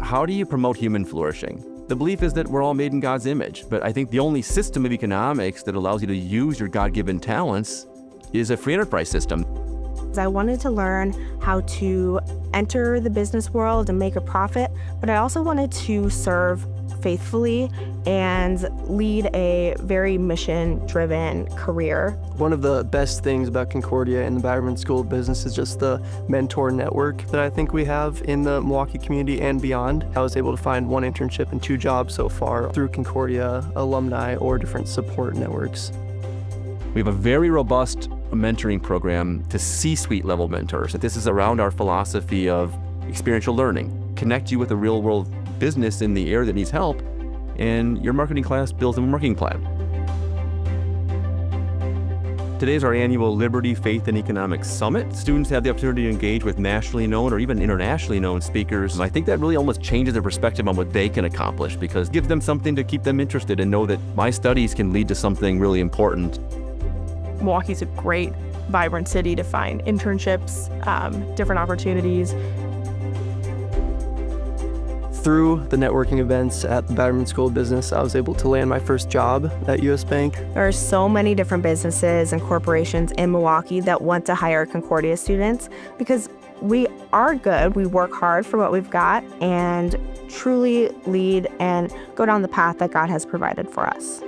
how do you promote human flourishing? The belief is that we're all made in God's image, but I think the only system of economics that allows you to use your God-given talents is a free enterprise system. I wanted to learn how to enter the business world and make a profit, but I also wanted to serve faithfully and lead a very mission-driven career. One of the best things about Concordia and the Batterman School of Business is just the mentor network that I think we have in the Milwaukee community and beyond. I was able to find 1 internship and 2 jobs so far through Concordia alumni or different support networks. We have a very robust mentoring program to C-suite level mentors. This is around our philosophy of experiential learning. Connect you with a real world business in the area that needs help, and your marketing class builds a marketing plan. Today is our annual Liberty, Faith, and Economics Summit. Students have the opportunity to engage with nationally known or even internationally known speakers. I think that really almost changes their perspective on what they can accomplish, because it gives them something to keep them interested and know that my studies can lead to something really important. Milwaukee's a great, vibrant city to find internships, different opportunities. Through the networking events at the Batterman School of Business, I was able to land my first job at U.S. Bank. There are so many different businesses and corporations in Milwaukee that want to hire Concordia students because we are good, we work hard for what we've got, and truly lead and go down the path that God has provided for us.